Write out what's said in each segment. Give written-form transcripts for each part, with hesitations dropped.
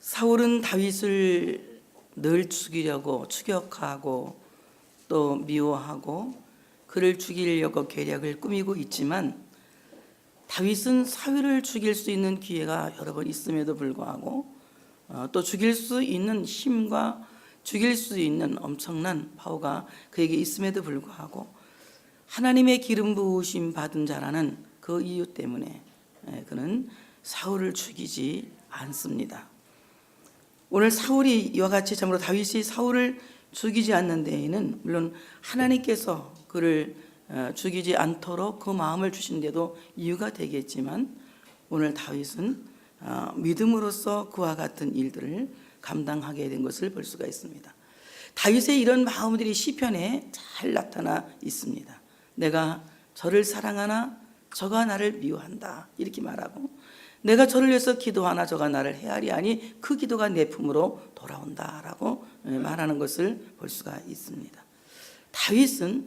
사울은 다윗을 늘 죽이려고 추격하고 또 미워하고 그를 죽이려고 계략을 꾸미고 있지만 다윗은 사울을 죽일 수 있는 기회가 여러 번 있음에도 불구하고 또 죽일 수 있는 힘과 죽일 수 있는 엄청난 파워가 그에게 있음에도 불구하고 하나님의 기름 부으심 받은 자라는 그 이유 때문에 그는 사울을 죽이지 않습니다. 오늘 사울이 이와 같이 참으로 다윗이 사울을 죽이지 않는 데에는 물론 하나님께서 그를 죽이지 않도록 그 마음을 주신데도 이유가 되겠지만 오늘 다윗은 믿음으로써 그와 같은 일들을 감당하게 된 것을 볼 수가 있습니다. 다윗의 이런 마음들이 시편에 잘 나타나 있습니다. 내가 저를 사랑하나 저가 나를 미워한다 이렇게 말하고, 내가 저를 위해서 기도하나 저가 나를 헤아리하니 그 기도가 내 품으로 돌아온다라고 말하는 것을 볼 수가 있습니다. 다윗은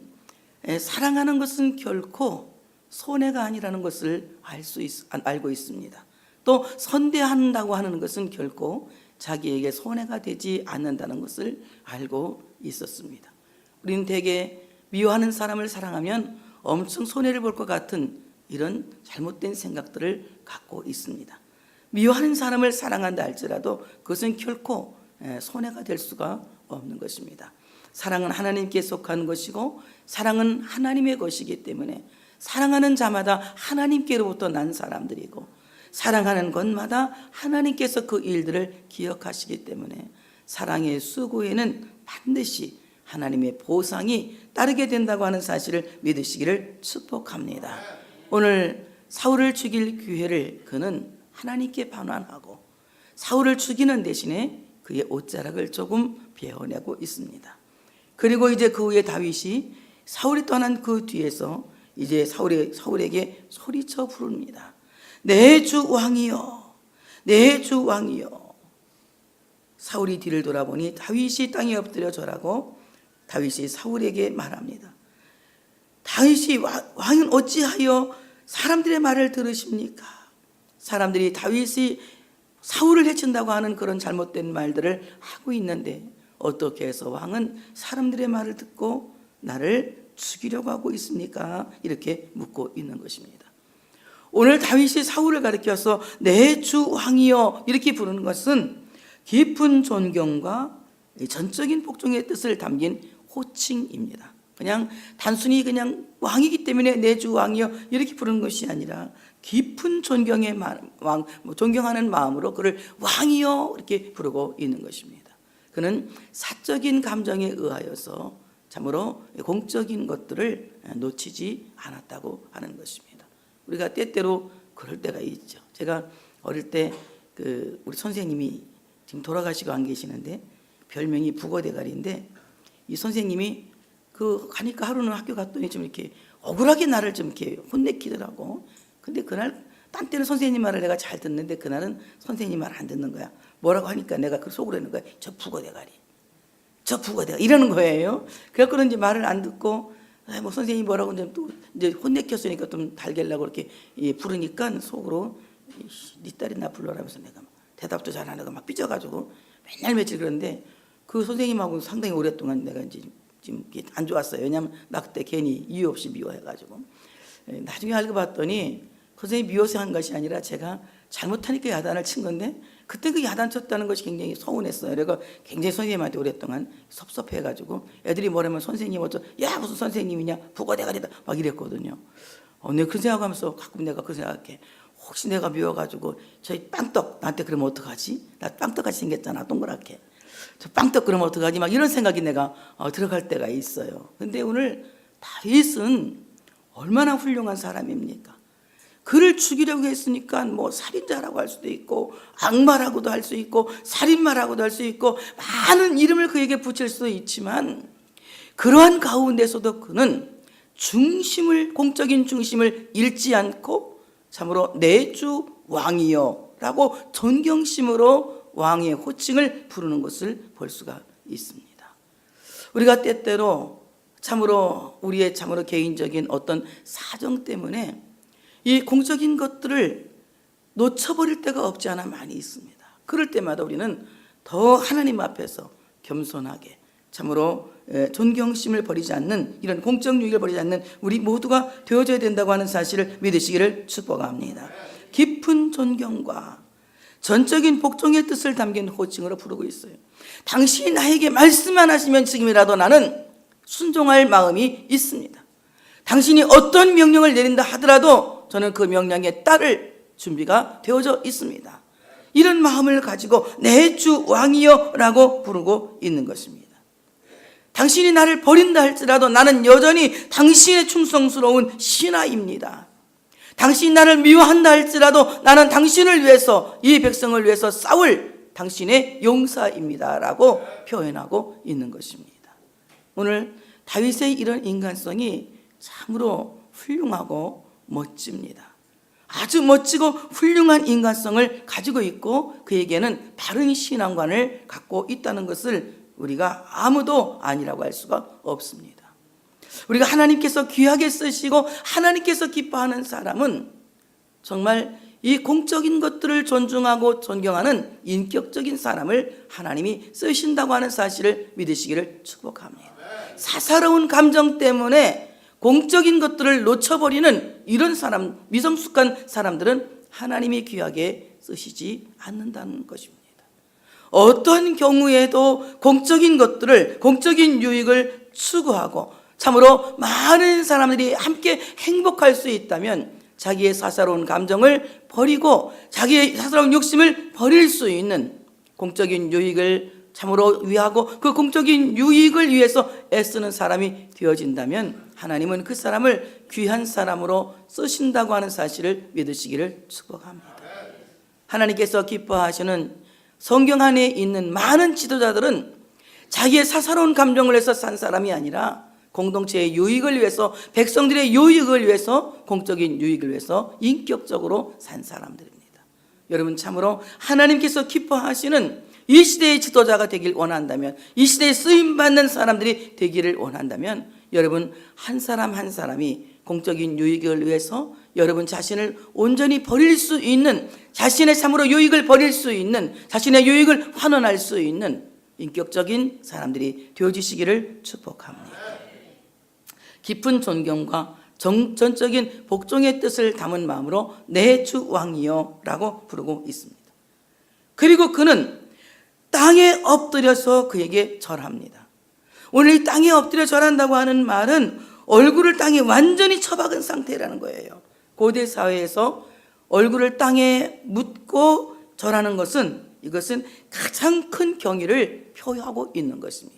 사랑하는 것은 결코 손해가 아니라는 것을 알고 있습니다. 또 선대한다고 하는 것은 결코 자기에게 손해가 되지 않는다는 것을 알고 있었습니다. 우리는 대개 미워하는 사람을 사랑하면 엄청 손해를 볼 것 같은 이런 잘못된 생각들을 갖고 있습니다. 미워하는 사람을 사랑한다 할지라도 그것은 결코 손해가 될 수가 없는 것입니다. 사랑은 하나님께 속한 것이고 사랑은 하나님의 것이기 때문에 사랑하는 자마다 하나님께로부터 난 사람들이고 사랑하는 것마다 하나님께서 그 일들을 기억하시기 때문에 사랑의 수고에는 반드시 하나님의 보상이 따르게 된다고 하는 사실을 믿으시기를 축복합니다. 오늘 사울을 죽일 기회를 그는 하나님께 반환하고 사울을 죽이는 대신에 그의 옷자락을 조금 베어내고 있습니다. 그리고 이제 그 후에 다윗이 사울이 떠난 그 뒤에서 이제 사울에게 소리쳐 부릅니다. 내 주 왕이여, 내 주 왕이여. 사울이 뒤를 돌아보니 다윗이 땅에 엎드려 절하고 다윗이 사울에게 말합니다. 다윗이 왕은 어찌하여 사람들의 말을 들으십니까? 사람들이 다윗이 사울을 해친다고 하는 그런 잘못된 말들을 하고 있는데 어떻게 해서 왕은 사람들의 말을 듣고 나를 죽이려고 하고 있습니까? 이렇게 묻고 있는 것입니다. 오늘 다윗이 사울을 가리켜서 내 주 왕이여 이렇게 부르는 것은 깊은 존경과 전적인 복종의 뜻을 담긴 호칭입니다. 그냥 단순히 그냥 왕이기 때문에 내 주 왕이여 이렇게 부르는 것이 아니라 깊은 존경의 존경하는 마음으로 그를 왕이여 이렇게 부르고 있는 것입니다. 그는 사적인 감정에 의하여서 참으로 공적인 것들을 놓치지 않았다고 하는 것입니다. 우리가 때때로 그럴 때가 있죠. 제가 어릴 때 우리 선생님이 지금 돌아가시고 안 계시는데 별명이 북어대가리인데 이 선생님이 가니까 하루는 학교 갔더니 좀 이렇게 억울하게 나를 좀 이렇게 혼내키더라고. 근데 그날 딴 때는 선생님 말을 내가 잘 듣는데 그날은 선생님 말 안 듣는 거야. 뭐라고 하니까 내가 그 속으로 하는 거야. 저 북어대가리, 저 북어대가리 이러는 거예요. 그래서 이제 말을 안 듣고 뭐 선생님이 뭐라고 또 이제 혼내켰으니까 좀 달갤라고 이렇게 부르니까 속으로 네 딸이 나 불러라면서 내가 대답도 잘 안 하고 막 삐져가지고 맨날 며칠 그런데 그 선생님하고 상당히 오랫동안 내가 이제 지금 안 좋았어요. 왜냐하면 나 그때 괜히 이유 없이 미워해가지고 나중에 알고 봤더니 선생님이 미워서 한 것이 아니라 제가 잘못하니까 야단을 친 건데 그때 그 야단 쳤다는 것이 굉장히 서운했어요. 그래서 굉장히 선생님한테 오랫동안 섭섭해가지고 애들이 뭐라면 선생님 야 무슨 선생님이냐 북어대가리다 막 이랬거든요. 내가 그 생각하면서 가끔 내가 그 생각해. 혹시 내가 미워가지고 저희 빵떡 나한테 그러면 어떡하지? 나 빵떡같이 생겼잖아 동그랗게. 저 빵떡 그러면 어떡하지? 막 이런 생각이 내가 들어갈 때가 있어요. 근데 오늘 다윗은 얼마나 훌륭한 사람입니까? 그를 죽이려고 했으니까 뭐 살인자라고 할 수도 있고 악마라고도 할 수 있고 살인마라고도 할 수 있고 많은 이름을 그에게 붙일 수도 있지만 그러한 가운데서도 그는 공적인 중심을 잃지 않고 참으로 내 주 왕이여 라고 존경심으로 왕의 호칭을 부르는 것을 볼 수가 있습니다. 우리가 때때로 참으로 우리의 참으로 개인적인 어떤 사정 때문에 이 공적인 것들을 놓쳐버릴 때가 없지 않아 많이 있습니다. 그럴 때마다 우리는 더 하나님 앞에서 겸손하게 참으로 존경심을 버리지 않는, 이런 공적 유익을 버리지 않는 우리 모두가 되어져야 된다고 하는 사실을 믿으시기를 축복합니다. 깊은 존경과 전적인 복종의 뜻을 담긴 호칭으로 부르고 있어요. 당신이 나에게 말씀만 하시면 지금이라도 나는 순종할 마음이 있습니다. 당신이 어떤 명령을 내린다 하더라도 저는 그 명령에 따를 준비가 되어져 있습니다. 이런 마음을 가지고 내 주 왕이여 라고 부르고 있는 것입니다. 당신이 나를 버린다 할지라도 나는 여전히 당신의 충성스러운 신하입니다. 당신이 나를 미워한다 할지라도 나는 당신을 위해서, 이 백성을 위해서 싸울 당신의 용사입니다 라고 표현하고 있는 것입니다. 오늘 다윗의 이런 인간성이 참으로 훌륭하고 멋집니다. 아주 멋지고 훌륭한 인간성을 가지고 있고 그에게는 바른 신앙관을 갖고 있다는 것을 우리가 아무도 아니라고 할 수가 없습니다. 우리가 하나님께서 귀하게 쓰시고 하나님께서 기뻐하는 사람은 정말 이 공적인 것들을 존중하고 존경하는 인격적인 사람을 하나님이 쓰신다고 하는 사실을 믿으시기를 축복합니다. 사사로운 감정 때문에 공적인 것들을 놓쳐버리는 이런 사람, 미성숙한 사람들은 하나님이 귀하게 쓰시지 않는다는 것입니다. 어떤 경우에도 공적인 것들을, 공적인 유익을 추구하고 참으로 많은 사람들이 함께 행복할 수 있다면 자기의 사사로운 감정을 버리고 자기의 사사로운 욕심을 버릴 수 있는 공적인 유익을 참으로 위하고 그 공적인 유익을 위해서 애쓰는 사람이 되어진다면 하나님은 그 사람을 귀한 사람으로 쓰신다고 하는 사실을 믿으시기를 축복합니다. 하나님께서 기뻐하시는 성경 안에 있는 많은 지도자들은 자기의 사사로운 감정을 위해서 산 사람이 아니라 공동체의 유익을 위해서, 백성들의 유익을 위해서, 공적인 유익을 위해서 인격적으로 산 사람들입니다. 여러분 참으로 하나님께서 기뻐하시는 이 시대의 지도자가 되길 원한다면, 이 시대에 쓰임받는 사람들이 되기를 원한다면 여러분 한 사람 한 사람이 공적인 유익을 위해서 여러분 자신을 온전히 버릴 수 있는, 자신의 참으로 유익을 버릴 수 있는, 자신의 유익을 환원할 수 있는 인격적인 사람들이 되어지시기를 축복합니다. 깊은 존경과 전적인 복종의 뜻을 담은 마음으로 내 주 왕이여 라고 부르고 있습니다. 그리고 그는 땅에 엎드려서 그에게 절합니다. 오늘 이 땅에 엎드려 절한다고 하는 말은 얼굴을 땅에 완전히 처박은 상태라는 거예요. 고대 사회에서 얼굴을 땅에 묻고 절하는 것은, 이것은 가장 큰 경의를 표하고 있는 것입니다.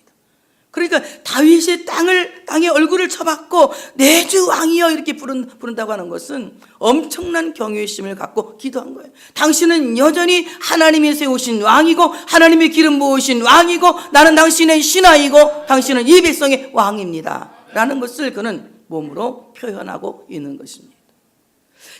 그러니까 다윗이 땅에 얼굴을 쳐박고 내 주 왕이여 이렇게 부른다고 하는 것은 엄청난 경외심을 갖고 기도한 거예요. 당신은 여전히 하나님이 세우신 왕이고 하나님이 기름 부으신 왕이고 나는 당신의 신하이고 당신은 이 백성의 왕입니다 라는 것을 그는 몸으로 표현하고 있는 것입니다.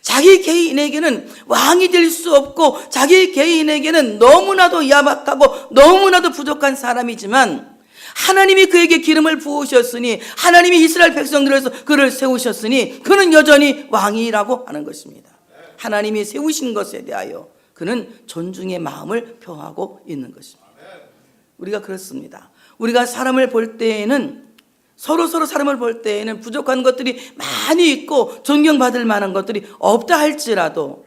자기 개인에게는 왕이 될 수 없고 자기 개인에게는 너무나도 야박하고 너무나도 부족한 사람이지만 하나님이 그에게 기름을 부으셨으니, 하나님이 이스라엘 백성들을 위해서 그를 세우셨으니 그는 여전히 왕이라고 하는 것입니다. 하나님이 세우신 것에 대하여 그는 존중의 마음을 표하고 있는 것입니다. 우리가 그렇습니다. 우리가 사람을 볼 때에는 서로 사람을 볼 때에는 부족한 것들이 많이 있고 존경받을 만한 것들이 없다 할지라도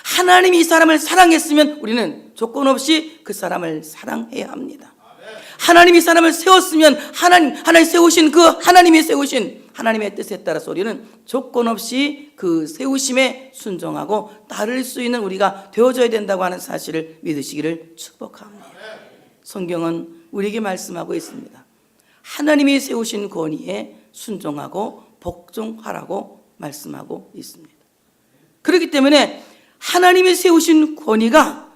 하나님이 이 사람을 사랑했으면 우리는 조건 없이 그 사람을 사랑해야 합니다. 하나님이 사람을 세웠으면 하나님 세우신 그 하나님이 세우신 하나님의 뜻에 따라서 우리는 조건 없이 그 세우심에 순종하고 따를 수 있는 우리가 되어져야 된다고 하는 사실을 믿으시기를 축복합니다. 성경은 우리에게 말씀하고 있습니다. 하나님이 세우신 권위에 순종하고 복종하라고 말씀하고 있습니다. 그렇기 때문에 하나님이 세우신 권위가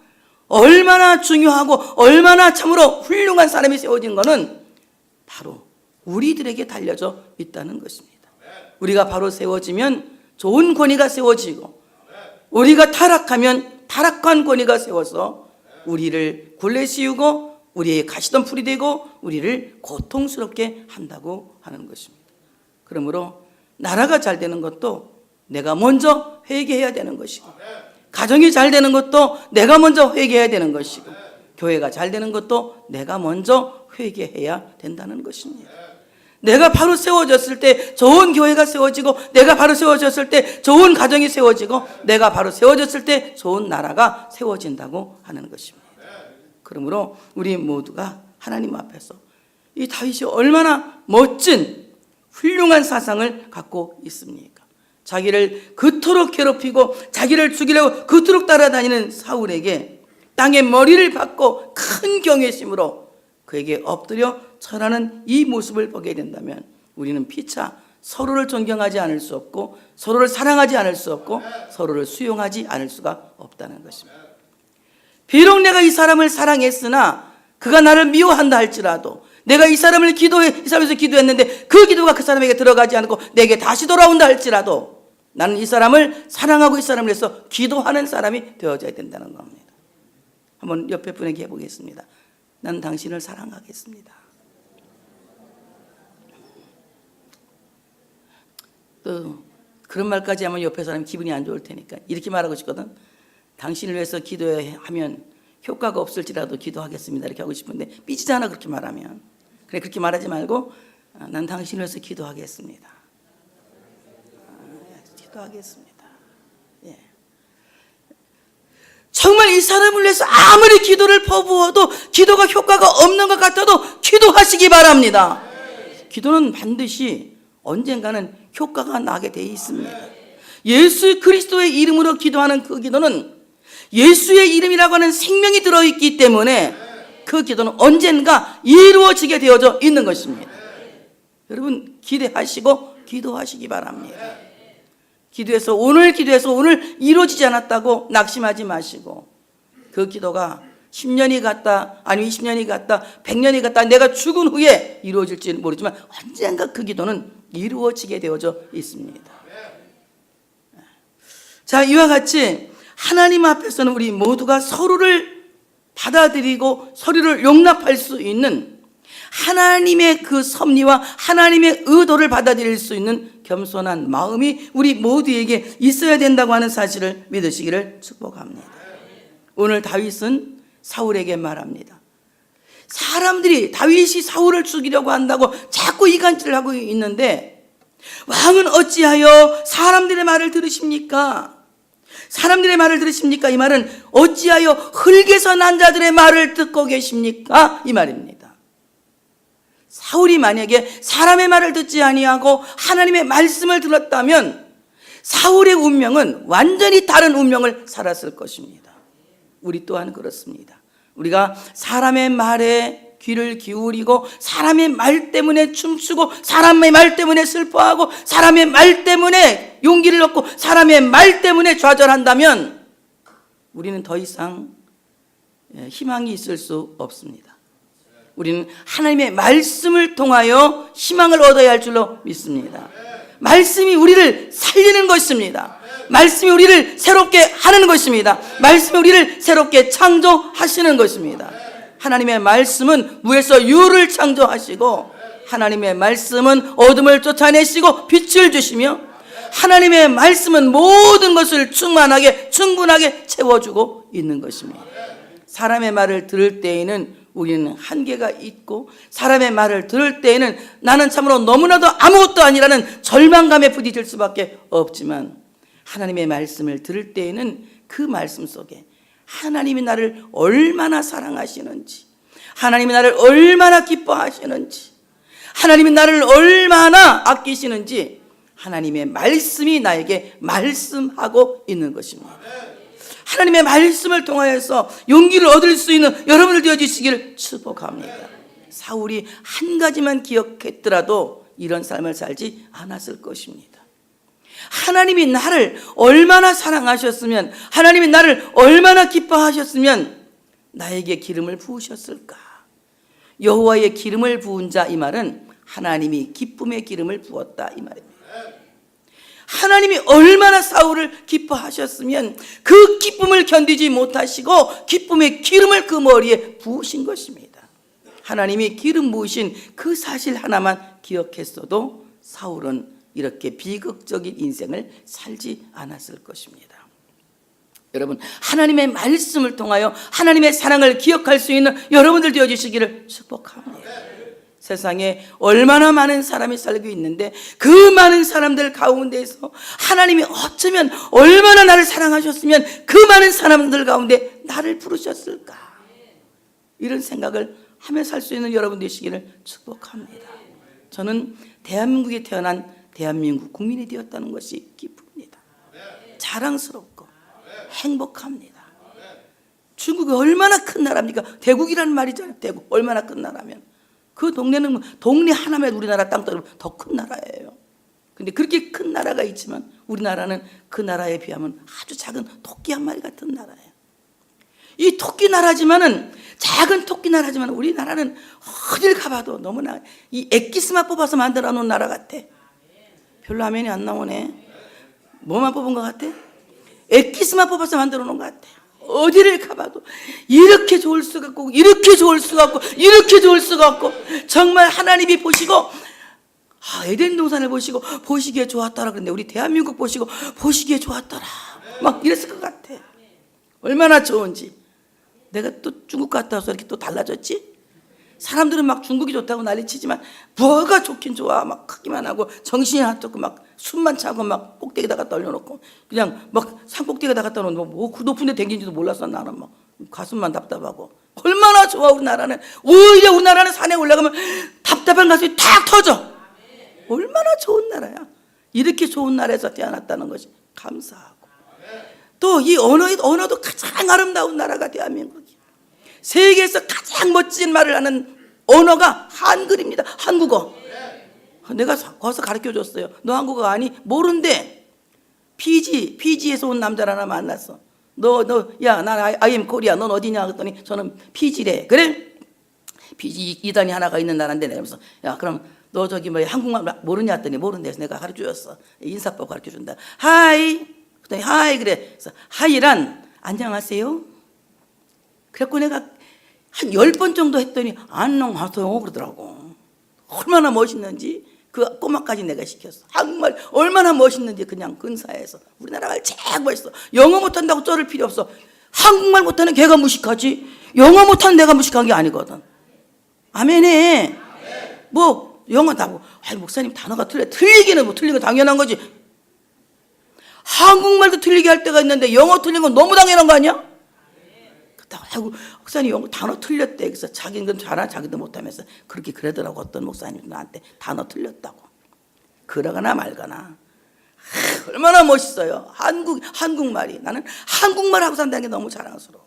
얼마나 중요하고 얼마나 참으로 훌륭한 사람이 세워진 것은 바로 우리들에게 달려져 있다는 것입니다. 우리가 바로 세워지면 좋은 권위가 세워지고 우리가 타락하면 타락한 권위가 세워서 우리를 굴레 씌우고 우리의 가시던 풀이 되고 우리를 고통스럽게 한다고 하는 것입니다. 그러므로 나라가 잘 되는 것도 내가 먼저 회개해야 되는 것이고 가정이 잘 되는 것도 내가 먼저 회개해야 되는 것이고, 교회가 잘 되는 것도 내가 먼저 회개해야 된다는 것입니다. 내가 바로 세워졌을 때 좋은 교회가 세워지고, 내가 바로 세워졌을 때 좋은 가정이 세워지고, 내가 바로 세워졌을 때 좋은 나라가 세워진다고 하는 것입니다. 그러므로 우리 모두가 하나님 앞에서 이 다윗이 얼마나 멋진 훌륭한 사상을 갖고 있습니까? 자기를 그토록 괴롭히고 자기를 죽이려고 그토록 따라다니는 사울에게 땅에 머리를 박고 큰 경외심으로 그에게 엎드려 절하는 이 모습을 보게 된다면 우리는 피차 서로를 존경하지 않을 수 없고, 서로를 사랑하지 않을 수 없고, 서로를 수용하지 않을 수가 없다는 것입니다. 비록 내가 이 사람을 사랑했으나 그가 나를 미워한다 할지라도, 내가 이 사람을 이 사람에서 기도했는데 그 기도가 그 사람에게 들어가지 않고 내게 다시 돌아온다 할지라도 나는 이 사람을 사랑하고 이 사람을 위해서 기도하는 사람이 되어져야 된다는 겁니다. 한번 옆에 분에게 해보겠습니다. 나는 당신을 사랑하겠습니다. 또 그런 말까지 하면 옆에 사람이 기분이 안 좋을 테니까 이렇게 말하고 싶거든. 당신을 위해서 기도하면 효과가 없을지라도 기도하겠습니다. 이렇게 하고 싶은데 삐지잖아, 그렇게 말하면. 그래, 그렇게 말하지 말고 난 당신을 위해서 기도하겠습니다. 기도하겠습니다. 예. 정말 이 사람을 위해서 아무리 기도를 퍼부어도 기도가 효과가 없는 것 같아도 기도하시기 바랍니다. 기도는 반드시 언젠가는 효과가 나게 돼 있습니다. 예수 그리스도의 이름으로 기도하는 그 기도는 예수의 이름이라고 하는 생명이 들어있기 때문에 그 기도는 언젠가 이루어지게 되어져 있는 것입니다. 여러분 기대하시고 기도하시기 바랍니다. 기도해서 오늘 이루어지지 않았다고 낙심하지 마시고, 그 기도가 10년이 갔다, 아니면 20년이 갔다, 100년이 갔다, 내가 죽은 후에 이루어질지는 모르지만 언젠가 그 기도는 이루어지게 되어져 있습니다. 자, 이와 같이 하나님 앞에서는 우리 모두가 서로를 받아들이고 서로를 용납할 수 있는 하나님의 그 섭리와 하나님의 의도를 받아들일 수 있는 겸손한 마음이 우리 모두에게 있어야 된다고 하는 사실을 믿으시기를 축복합니다. 오늘 다윗은 사울에게 말합니다. 사람들이 다윗이 사울을 죽이려고 한다고 자꾸 이간질을 하고 있는데 왕은 어찌하여 사람들의 말을 들으십니까? 사람들의 말을 들으십니까? 이 말은 어찌하여 흙에서 난 자들의 말을 듣고 계십니까? 이 말입니다. 사울이 만약에 사람의 말을 듣지 아니하고 하나님의 말씀을 들었다면 사울의 운명은 완전히 다른 운명을 살았을 것입니다. 우리 또한 그렇습니다. 우리가 사람의 말에 귀를 기울이고 사람의 말 때문에 춤추고 사람의 말 때문에 슬퍼하고 사람의 말 때문에 용기를 얻고 사람의 말 때문에 좌절한다면 우리는 더 이상 희망이 있을 수 없습니다. 우리는 하나님의 말씀을 통하여 희망을 얻어야 할 줄로 믿습니다. 말씀이 우리를 살리는 것입니다. 말씀이 우리를 새롭게 하는 것입니다. 말씀이 우리를 새롭게 창조하시는 것입니다. 하나님의 말씀은 무에서 유를 창조하시고, 하나님의 말씀은 어둠을 쫓아내시고 빛을 주시며, 하나님의 말씀은 모든 것을 충분하게 채워주고 있는 것입니다. 사람의 말을 들을 때에는 우리는 한계가 있고, 사람의 말을 들을 때에는 나는 참으로 너무나도 아무것도 아니라는 절망감에 부딪힐 수밖에 없지만, 하나님의 말씀을 들을 때에는 그 말씀 속에 하나님이 나를 얼마나 사랑하시는지, 하나님이 나를 얼마나 기뻐하시는지, 하나님이 나를 얼마나 아끼시는지 하나님의 말씀이 나에게 말씀하고 있는 것입니다. 하나님의 말씀을 통하여서 용기를 얻을 수 있는 여러분들 되어주시기를 축복합니다. 사울이 한 가지만 기억했더라도 이런 삶을 살지 않았을 것입니다. 하나님이 나를 얼마나 사랑하셨으면, 하나님이 나를 얼마나 기뻐하셨으면 나에게 기름을 부으셨을까? 여호와의 기름을 부은 자, 이 말은 하나님이 기쁨의 기름을 부었다, 이 말입니다. 하나님이 얼마나 사울을 기뻐하셨으면 그 기쁨을 견디지 못하시고 기쁨의 기름을 그 머리에 부으신 것입니다. 하나님이 기름 부으신 그 사실 하나만 기억했어도 사울은 이렇게 비극적인 인생을 살지 않았을 것입니다. 여러분, 하나님의 말씀을 통하여 하나님의 사랑을 기억할 수 있는 여러분들 되어주시기를 축복합니다. 세상에 얼마나 많은 사람이 살고 있는데 그 많은 사람들 가운데서 하나님이 어쩌면 얼마나 나를 사랑하셨으면 그 많은 사람들 가운데 나를 부르셨을까, 이런 생각을 하며 살 수 있는 여러분 되시기를 축복합니다. 저는 대한민국에 태어난 대한민국 국민이 되었다는 것이 기쁩니다. 자랑스럽고 행복합니다. 중국이 얼마나 큰 나라입니까? 대국이라는 말이잖아요. 대국 얼마나 큰 나라면 그 동네는 동네 하나면 우리나라 땅덩이 더 큰 나라예요. 근데 그렇게 큰 나라가 있지만 우리나라는 그 나라에 비하면 아주 작은 토끼 한 마리 같은 나라예요. 이 토끼 나라지만은, 작은 토끼 나라지만 우리나라는 어딜 가봐도 너무나 이 엑기스만 뽑아서 만들어 놓은 나라 같아. 별로 화면이 안 나오네. 뭐만 뽑은 것 같아? 엑기스만 뽑아서 만들어 놓은 것 같아. 어디를 가봐도 이렇게 좋을 수가 없고, 이렇게 좋을 수가 없고, 이렇게 좋을 수가 없고, 정말 하나님이 보시고, 에덴 동산을 보시고 보시기에 좋았더라. 그런데 우리 대한민국 보시고 보시기에 좋았더라, 막 이랬을 것 같아. 얼마나 좋은지. 내가 또 중국 갔다 와서 이렇게 또 달라졌지? 사람들은 막 중국이 좋다고 난리치지만 뭐가 좋긴 좋아. 막 크기만 하고 정신이 하찮고 막 숨만 차고 막 꼭대기에다 갖다 올려놓고 그냥 막 산꼭대기에다 갖다 놓으면 뭐 그 높은 데 댕긴지도 몰랐어. 나는 막 가슴만 답답하고. 얼마나 좋아 우리나라는. 오히려 우리나라는 산에 올라가면 답답한 가슴이 탁 터져. 얼마나 좋은 나라야. 이렇게 좋은 나라에서 태어났다는 것이 감사하고, 또 이 언어도 가장 아름다운 나라가 대한민국이야. 세계에서 가장 멋진 말을 하는 언어가 한글입니다. 한국어. 내가 거기서 가르쳐줬어요. 너 한국어 아니? 모른대. 피지에서 온 남자를 하나 만났어. 야, 난 I am Korea. 넌 어디냐? 그랬더니 저는 피지래. 그래? 피지 2단이 하나가 있는 나라인데, 내가 그래서 야, 그럼 너 저기 뭐 한국말 모르냐? 했더니 모른대. 그래서 내가 가르쳐줬어. 인사법 가르쳐준다. 하이. 그랬더니 하이. 그래. 그래서 하이란 안녕하세요. 그래갖고 내가 한 10번 정도 했더니 안녕하세요 그러더라고. 얼마나 멋있는지 그 꼬마까지 내가 시켰어. 한국말 얼마나 멋있는지 그냥 근사해서. 우리나라 말 제일 멋있어. 영어 못한다고 쩔을 필요 없어. 한국말 못하는 걔가 무식하지 영어 못하는 내가 무식한 게 아니거든. 아멘해. 뭐 영어 다고 목사님 단어가 틀리기는 뭐 틀린 거 당연한 거지. 한국말도 틀리게 할 때가 있는데 영어 틀린 건 너무 당연한 거 아니야? 아이고 목사님 영어 단어 틀렸대. 그래서 자기는 건 잘하나 자기도 못하면서 그렇게 그러더라고. 어떤 목사님 나한테 단어 틀렸다고. 그러거나 말거나. 얼마나 멋있어요. 한국말이. 나는 한국말 하고 산다는 게 너무 자랑스러워.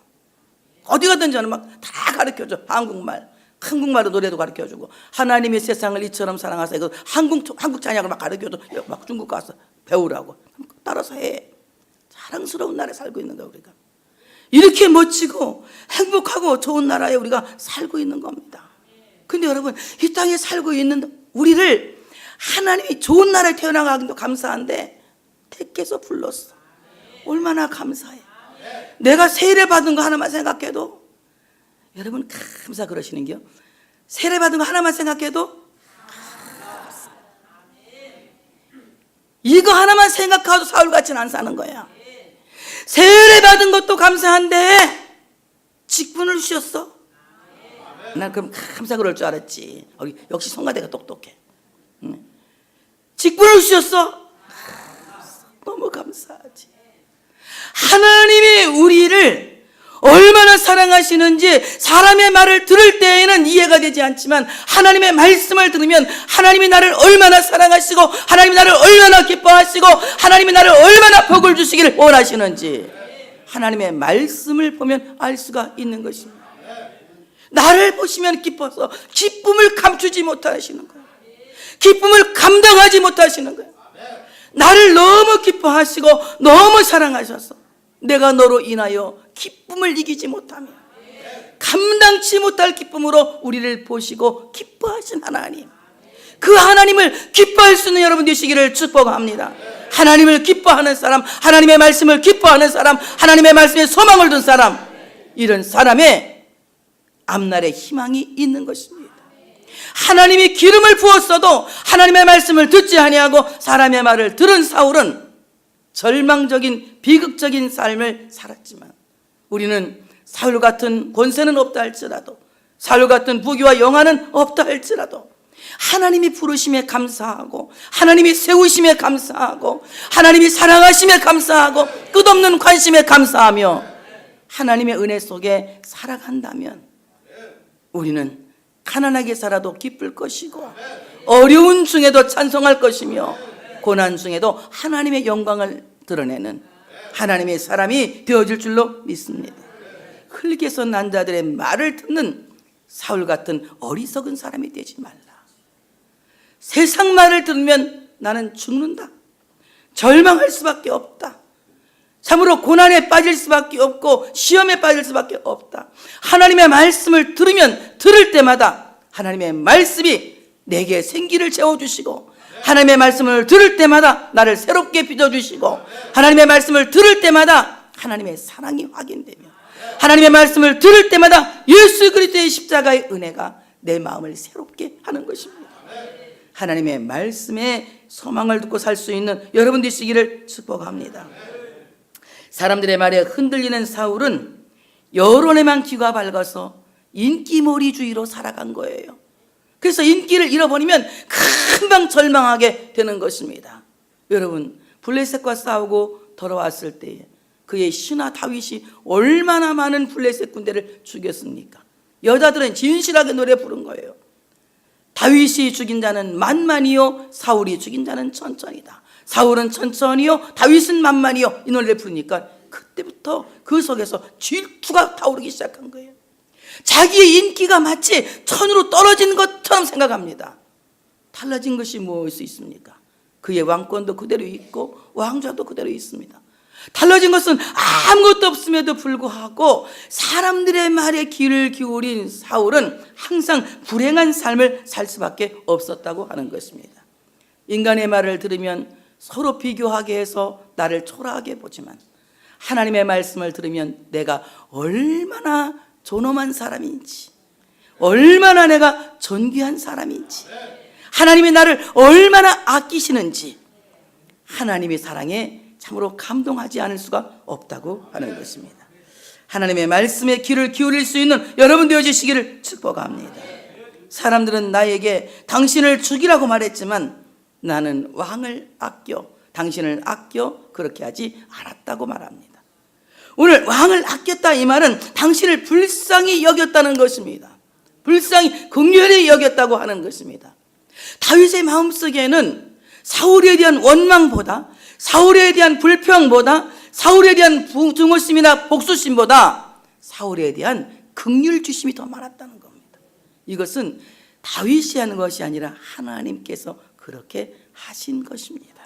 어디 가든 저는 막 다 가르쳐줘. 한국말로 노래도 가르쳐주고, 하나님의 세상을 이처럼 사랑하사 이거 한국 찬양을 막 가르쳐줘. 막 중국 가서 배우라고. 따라서 해. 자랑스러운 나라에 살고 있는 거야 우리가. 이렇게 멋지고 행복하고 좋은 나라에 우리가 살고 있는 겁니다. 근데 여러분, 이 땅에 살고 있는 우리를 하나님이 좋은 나라에 태어나가기도 감사한데 택해서 불렀어. 얼마나 감사해. 내가 세례 받은 거 하나만 생각해도, 여러분 감사 그러시는 게요. 세례 받은 거 하나만 생각해도 이거 하나만 생각하고 사울같이는 안 사는 거야. 세례 받은 것도 감사한데 직분을 주셨어. 난 그럼 감사 그럴 줄 알았지. 역시 성가대가 똑똑해. 직분을 주셨어. 너무 감사하지. 하나님이 우리를 얼마나 사랑하시는지 사람의 말을 들을 때에는 이해가 되지 않지만, 하나님의 말씀을 들으면 하나님이 나를 얼마나 사랑하시고 하나님이 나를 얼마나 기뻐하시고 하나님이 나를 얼마나 복을 주시기를 원하시는지 하나님의 말씀을 보면 알 수가 있는 것입니다. 나를 보시면 기뻐서 기쁨을 감추지 못하시는 거예요. 기쁨을 감당하지 못하시는 거예요. 나를 너무 기뻐하시고 너무 사랑하셔서 내가 너로 인하여 기쁨을 이기지 못하며 감당치 못할 기쁨으로 우리를 보시고 기뻐하신 하나님, 그 하나님을 기뻐할 수 있는 여러분 되시기를 축복합니다. 하나님을 기뻐하는 사람, 하나님의 말씀을 기뻐하는 사람, 하나님의 말씀에 소망을 둔 사람, 이런 사람의 앞날에 희망이 있는 것입니다. 하나님이 기름을 부었어도 하나님의 말씀을 듣지 아니하고 사람의 말을 들은 사울은 절망적인 비극적인 삶을 살았지만 우리는 사울 같은 권세는 없다 할지라도, 사울 같은 부귀와 영화는 없다 할지라도 하나님이 부르심에 감사하고, 하나님이 세우심에 감사하고, 하나님이 사랑하심에 감사하고, 끝없는 관심에 감사하며 하나님의 은혜 속에 살아간다면 우리는 가난하게 살아도 기쁠 것이고, 어려운 중에도 찬송할 것이며, 고난 중에도 하나님의 영광을 드러내는 하나님의 사람이 되어질 줄로 믿습니다. 흙에서 난 자들의 말을 듣는 사울 같은 어리석은 사람이 되지 말라. 세상 말을 들으면 나는 죽는다, 절망할 수밖에 없다, 참으로 고난에 빠질 수밖에 없고 시험에 빠질 수밖에 없다. 하나님의 말씀을 들을 때마다 하나님의 말씀이 내게 생기를 채워주시고, 하나님의 말씀을 들을 때마다 나를 새롭게 빚어주시고, 하나님의 말씀을 들을 때마다 하나님의 사랑이 확인되며, 하나님의 말씀을 들을 때마다 예수 그리스도의 십자가의 은혜가 내 마음을 새롭게 하는 것입니다. 하나님의 말씀에 소망을 듣고 살 수 있는 여러분 되시기를 축복합니다. 사람들의 말에 흔들리는 사울은 여론에만 귀가 밝아서 인기몰이주의로 살아간 거예요. 그래서 인기를 잃어버리면 금방 절망하게 되는 것입니다. 여러분, 블레셋과 싸우고 돌아왔을 때에 그의 신하 다윗이 얼마나 많은 블레셋 군대를 죽였습니까? 여자들은 진실하게 노래 부른 거예요. 다윗이 죽인 자는 만만이요, 사울이 죽인 자는 천천이다. 사울은 천천히요, 다윗은 만만이요. 이 노래를 부르니까 그때부터 그 속에서 질투가 타오르기 시작한 거예요. 자기의 인기가 마치 천으로 떨어진 것처럼 생각합니다. 달라진 것이 무엇이 있습니까? 그의 왕권도 그대로 있고 왕좌도 그대로 있습니다. 달라진 것은 아무것도 없음에도 불구하고 사람들의 말에 귀를 기울인 사울은 항상 불행한 삶을 살 수밖에 없었다고 하는 것입니다. 인간의 말을 들으면 서로 비교하게 해서 나를 초라하게 보지만, 하나님의 말씀을 들으면 내가 얼마나 존엄한 사람인지, 얼마나 내가 존귀한 사람인지, 하나님이 나를 얼마나 아끼시는지, 하나님의 사랑에 참으로 감동하지 않을 수가 없다고 하는 것입니다. 하나님의 말씀에 귀를 기울일 수 있는 여러분 되어주시기를 축복합니다. 사람들은 나에게 당신을 죽이라고 말했지만 나는 왕을 아껴, 당신을 아껴 그렇게 하지 않았다고 말합니다. 오늘 왕을 아꼈다 이 말은 당신을 불쌍히 여겼다는 것입니다. 불쌍히 긍휼히 여겼다고 하는 것입니다. 다윗의 마음속에는 사울에 대한 원망보다, 사울에 대한 불평보다, 사울에 대한 증오심이나 복수심보다 사울에 대한 긍휼 주심이 더 많았다는 겁니다. 이것은 다윗이 하는 것이 아니라 하나님께서 그렇게 하신 것입니다.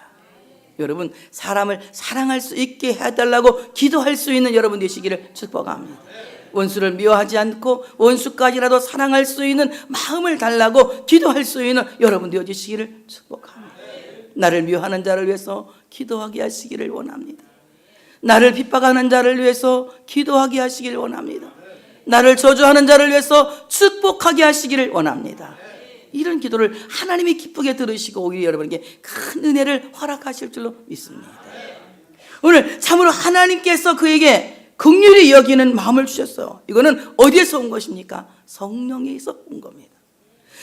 여러분, 사람을 사랑할 수 있게 해달라고 기도할 수 있는 여러분 되시기를 축복합니다. 원수를 미워하지 않고 원수까지라도 사랑할 수 있는 마음을 달라고 기도할 수 있는 여러분 되어주시기를 축복합니다. 나를 미워하는 자를 위해서 기도하게 하시기를 원합니다. 나를 핍박하는 자를 위해서 기도하게 하시기를 원합니다. 나를 저주하는 자를 위해서 축복하게 하시기를 원합니다. 이런 기도를 하나님이 기쁘게 들으시고 오히려 여러분에게 큰 은혜를 허락하실 줄로 믿습니다. 오늘 참으로 하나님께서 그에게 긍휼히 여기는 마음을 주셨어요. 이거는 어디에서 온 것입니까? 성령에서 온 겁니다.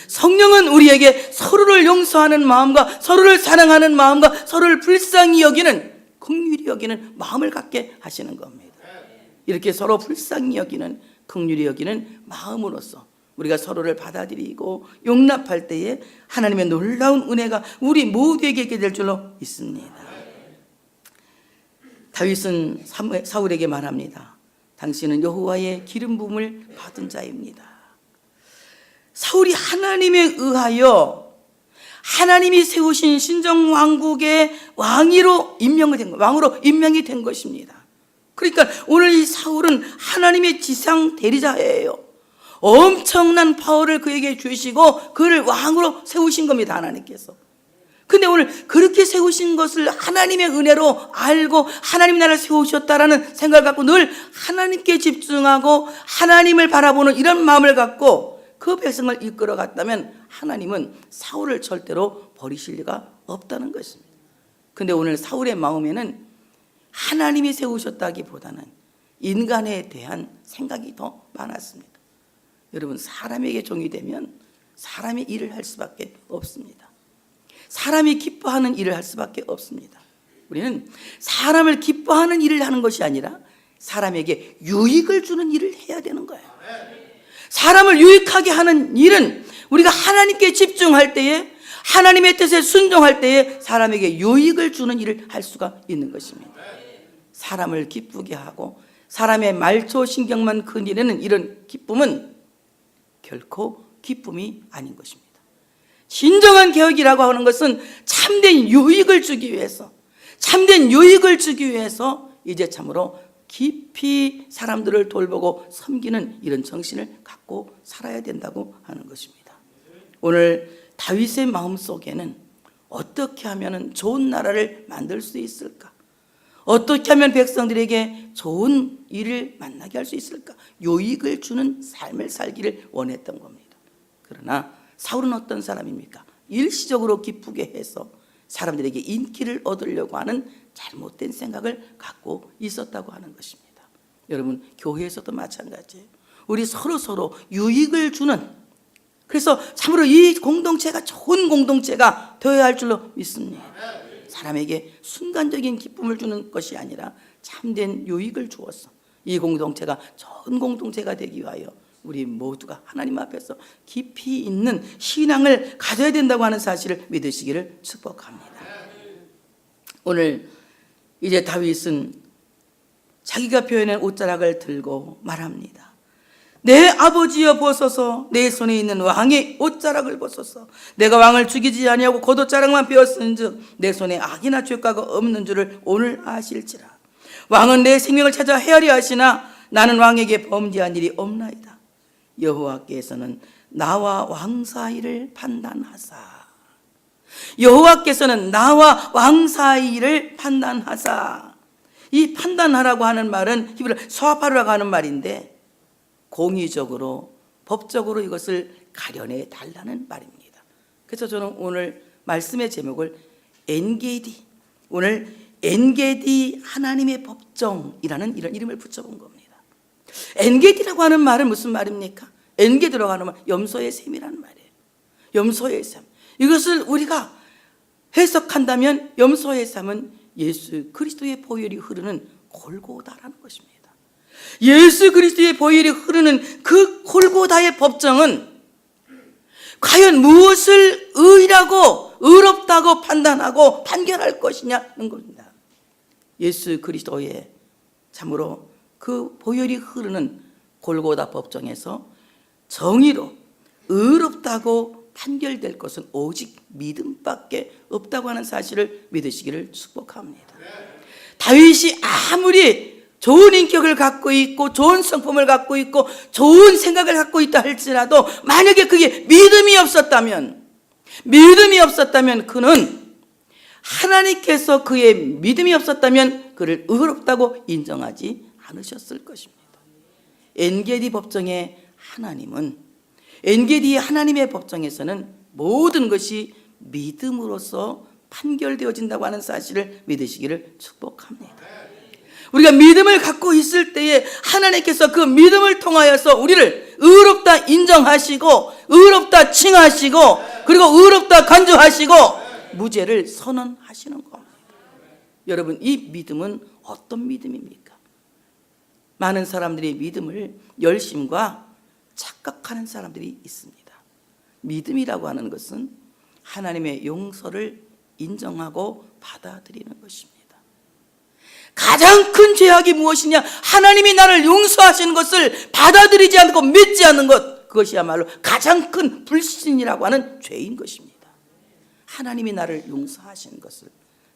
성령은 우리에게 서로를 용서하는 마음과 서로를 사랑하는 마음과 서로를 불쌍히 여기는, 긍휼히 여기는 마음을 갖게 하시는 겁니다. 이렇게 서로 불쌍히 여기는, 긍휼히 여기는 마음으로써 우리가 서로를 받아들이고 용납할 때에 하나님의 놀라운 은혜가 우리 모두에게 있게 될 줄로 믿습니다. 다윗은 사울에게 말합니다. 당신은 여호와의 기름 부음을 받은 자입니다. 사울이 하나님에 의하여 하나님이 세우신 신정 왕국의 왕으로 임명이 된 것입니다. 그러니까 오늘 이 사울은 하나님의 지상 대리자예요. 엄청난 파워를 그에게 주시고 그를 왕으로 세우신 겁니다, 하나님께서. 근데 오늘 그렇게 세우신 것을 하나님의 은혜로 알고 하나님 나라를 세우셨다라는 생각을 갖고 늘 하나님께 집중하고 하나님을 바라보는 이런 마음을 갖고 그 백성을 이끌어 갔다면 하나님은 사울을 절대로 버리실 리가 없다는 것입니다. 근데 오늘 사울의 마음에는 하나님이 세우셨다기보다는 인간에 대한 생각이 더 많았습니다. 여러분, 사람에게 종이 되면 사람이 일을 할 수밖에 없습니다. 사람이 기뻐하는 일을 할 수밖에 없습니다. 우리는 사람을 기뻐하는 일을 하는 것이 아니라 사람에게 유익을 주는 일을 해야 되는 거예요. 사람을 유익하게 하는 일은 우리가 하나님께 집중할 때에, 하나님의 뜻에 순종할 때에 사람에게 유익을 주는 일을 할 수가 있는 것입니다. 사람을 기쁘게 하고 사람의 말초 신경만 건드리는 이런 기쁨은 결코 기쁨이 아닌 것입니다. 진정한 개혁이라고 하는 것은 참된 유익을 주기 위해서, 참된 유익을 주기 위해서 이제 참으로 깊이 사람들을 돌보고 섬기는 이런 정신을 갖고 살아야 된다고 하는 것입니다. 오늘 다윗의 마음속에는 어떻게 하면 좋은 나라를 만들 수 있을까? 어떻게 하면 백성들에게 좋은 일을 만나게 할 수 있을까? 유익을 주는 삶을 살기를 원했던 겁니다. 그러나 사울은 어떤 사람입니까? 일시적으로 기쁘게 해서 사람들에게 인기를 얻으려고 하는 잘못된 생각을 갖고 있었다고 하는 것입니다. 여러분, 교회에서도 마찬가지예요. 우리 서로 유익을 주는, 그래서 참으로 이 공동체가 좋은 공동체가 되어야 할 줄로 믿습니다. 사람에게 순간적인 기쁨을 주는 것이 아니라 참된 유익을 주어서 이 공동체가 좋은 공동체가 되기 위하여 우리 모두가 하나님 앞에서 깊이 있는 신앙을 가져야 된다고 하는 사실을 믿으시기를 축복합니다. 오늘 이제 다윗은 자기가 표현한 옷자락을 들고 말합니다. 내 아버지여 보소서, 내 손에 있는 왕의 옷자락을 보소서. 내가 왕을 죽이지 아니하고 곧 옷자락만 베었은즉 내 손에 악이나 죄가가 없는 줄을 오늘 아실지라. 왕은 내 생명을 찾아 헤아려 하시나 나는 왕에게 범죄한 일이 없나이다. 여호와께서는 나와 왕 사이를 판단하사, 여호와께서는 나와 왕 사이를 판단하사. 이 판단하라고 하는 말은 히브리어 소아파르라고 하는 말인데 공의적으로 법적으로 이것을 가려내 달라는 말입니다. 그래서 저는 오늘 말씀의 제목을 엔게디, 오늘 엔게디 하나님의 법정이라는 이런 이름을 붙여본 겁니다. 엔게디라고 하는 말은 무슨 말입니까? 엔게디라고 하는 말, 염소의 샘이라는 말이에요. 염소의 샘. 이것을 우리가 해석한다면 염소의 샘은 예수 그리스도의 보혈이 흐르는 골고다라는 것입니다. 예수 그리스도의 보혈이 흐르는 그 골고다의 법정은 과연 무엇을 의라고 의롭다고 판단하고 판결할 것이냐는 겁니다. 예수 그리스도의 참으로 그 보혈이 흐르는 골고다 법정에서 정의로 의롭다고 판결될 것은 오직 믿음밖에 없다고 하는 사실을 믿으시기를 축복합니다. 다윗이 아무리 좋은 인격을 갖고 있고 좋은 성품을 갖고 있고 좋은 생각을 갖고 있다 할지라도 만약에 그게 믿음이 없었다면 그는 하나님께서 그의 믿음이 없었다면 그를 의롭다고 인정하지 않으셨을 것입니다. 엔게디 법정의 하나님은, 엔게디 하나님의 법정에서는 모든 것이 믿음으로써 판결되어진다고 하는 사실을 믿으시기를 축복합니다. 우리가 믿음을 갖고 있을 때에 하나님께서 그 믿음을 통하여서 우리를 의롭다 인정하시고 의롭다 칭하시고 그리고 의롭다 간주하시고 무죄를 선언하시는 겁니다. 여러분, 이 믿음은 어떤 믿음입니까? 많은 사람들이 믿음을 열심과 착각하는 사람들이 있습니다. 믿음이라고 하는 것은 하나님의 용서를 인정하고 받아들이는 것입니다. 가장 큰 죄악이 무엇이냐? 하나님이 나를 용서하시는 것을 받아들이지 않고 믿지 않는 것, 그것이야말로 가장 큰 불신이라고 하는 죄인 것입니다. 하나님이 나를 용서하시는 것을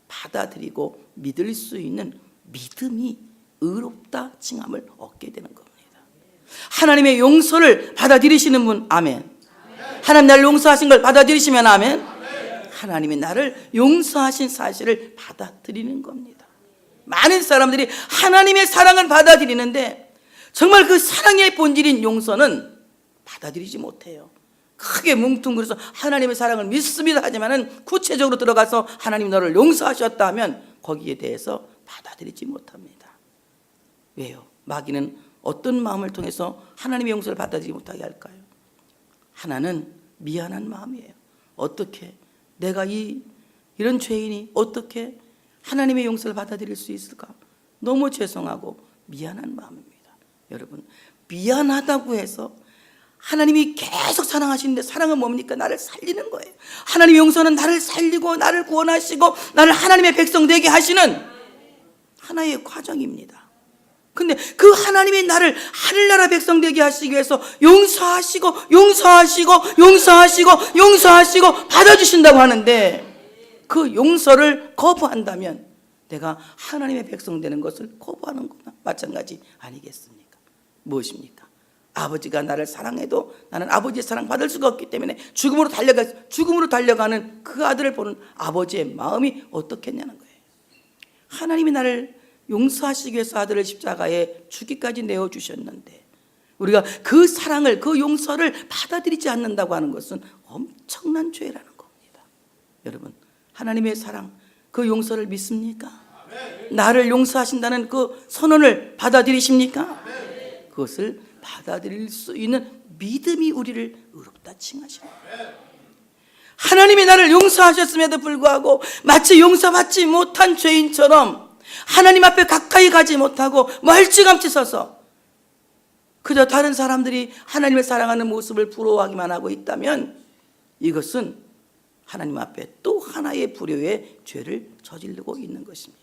받아들이고 믿을 수 있는 믿음이 의롭다 칭함을 얻게 되는 겁니다. 하나님의 용서를 받아들이시는 분, 아멘. 하나님 나를 용서하신 걸 받아들이시면 아멘. 하나님이 나를 용서하신 사실을 받아들이는 겁니다. 많은 사람들이 하나님의 사랑을 받아들이는데 정말 그 사랑의 본질인 용서는 받아들이지 못해요. 크게 뭉뚱그려서 하나님의 사랑을 믿습니다 하지만은 구체적으로 들어가서 하나님 너를 용서하셨다 하면 거기에 대해서 받아들이지 못합니다. 왜요? 마귀는 어떤 마음을 통해서 하나님의 용서를 받아들이지 못하게 할까요? 하나는 미안한 마음이에요. 어떻게 내가 이런 죄인이 어떻게 하나님의 용서를 받아들일 수 있을까? 너무 죄송하고 미안한 마음입니다. 여러분, 미안하다고 해서 하나님이 계속 사랑하시는데, 사랑은 뭡니까? 나를 살리는 거예요. 하나님의 용서는 나를 살리고 나를 구원하시고 나를 하나님의 백성 되게 하시는 하나의 과정입니다. 근데 그 하나님이 나를 하늘나라 백성 되게 하시기 위해서 용서하시고 받아주신다고 하는데, 그 용서를 거부한다면 내가 하나님의 백성 되는 것을 거부하는 거나 마찬가지 아니겠습니까? 무엇입니까? 아버지가 나를 사랑해도 나는 아버지의 사랑 받을 수가 없기 때문에 죽음으로 달려가는 그 아들을 보는 아버지의 마음이 어떻겠냐는 거예요. 하나님이 나를 용서하시기 위해서 아들을 십자가에 죽기까지 내어주셨는데, 우리가 그 사랑을, 그 용서를 받아들이지 않는다고 하는 것은 엄청난 죄라는 겁니다. 여러분, 하나님의 사랑, 그 용서를 믿습니까? 나를 용서하신다는 그 선언을 받아들이십니까? 그것을 받아들일 수 있는 믿음이 우리를 의롭다 칭하십니다. 하나님이 나를 용서하셨음에도 불구하고 마치 용서받지 못한 죄인처럼 하나님 앞에 가까이 가지 못하고 멀찌감치 서서 그저 다른 사람들이 하나님을 사랑하는 모습을 부러워하기만 하고 있다면, 이것은 하나님 앞에 또 하나의 불효의 죄를 저지르고 있는 것입니다.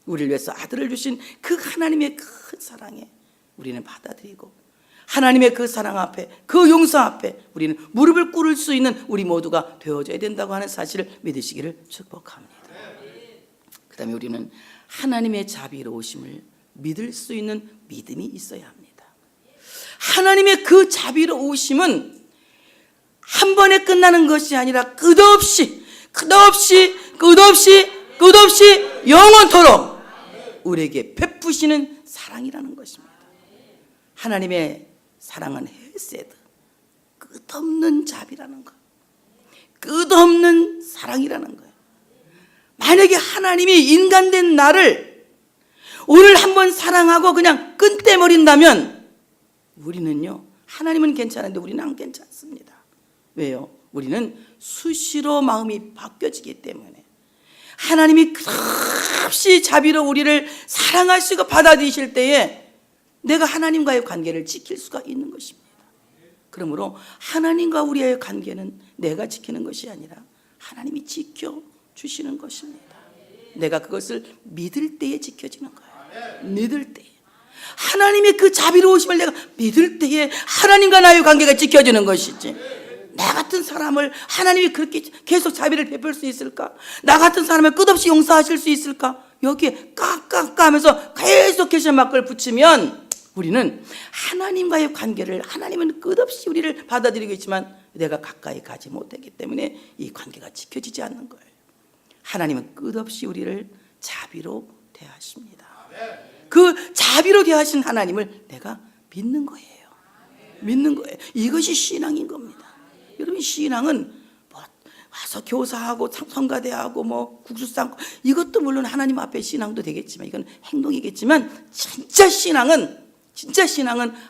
우리를 위해서 아들을 주신 그 하나님의 큰 사랑에 우리는 받아들이고, 하나님의 그 사랑 앞에, 그 용서 앞에 우리는 무릎을 꿇을 수 있는 우리 모두가 되어져야 된다고 하는 사실을 믿으시기를 축복합니다. 그 다음에 우리는 하나님의 자비로우심을 믿을 수 있는 믿음이 있어야 합니다. 하나님의 그 자비로우심은 한 번에 끝나는 것이 아니라 끝없이 영원토록 우리에게 베푸시는 사랑이라는 것입니다. 하나님의 사랑은 헤세드, 끝없는 자비라는 것, 끝없는 사랑이라는 거예요. 만약에 하나님이 인간된 나를 오늘 한번 사랑하고 그냥 끝내버린다면, 우리는요, 하나님은 괜찮은데 우리는 안 괜찮습니다. 왜요? 우리는 수시로 마음이 바뀌어지기 때문에, 하나님이 끝없이 자비로 우리를 사랑하시고 받아들이실 때에 내가 하나님과의 관계를 지킬 수가 있는 것입니다. 그러므로 하나님과 우리의 관계는 내가 지키는 것이 아니라 하나님이 지켜주시는 것입니다. 내가 그것을 믿을 때에 지켜지는 거예요. 믿을 때에. 하나님의 그 자비로우심을 내가 믿을 때에 하나님과 나의 관계가 지켜지는 것이지, 나 같은 사람을 하나님이 그렇게 계속 자비를 베풀 수 있을까? 나 같은 사람을 끝없이 용서하실 수 있을까? 여기에 까까까 하면서 계속 퀘스천 마크를 붙이면 우리는 하나님과의 관계를, 하나님은 끝없이 우리를 받아들이고 있지만 내가 가까이 가지 못하기 때문에 이 관계가 지켜지지 않는 거예요. 하나님은 끝없이 우리를 자비로 대하십니다. 그 자비로 대하신 하나님을 내가 믿는 거예요. 믿는 거예요. 이것이 신앙인 겁니다. 여러분, 신앙은 뭐 와서 교사하고 성가대하고 뭐 국수 삶고, 이것도 물론 하나님 앞에 신앙도 되겠지만 이건 행동이겠지만, 진짜 신앙은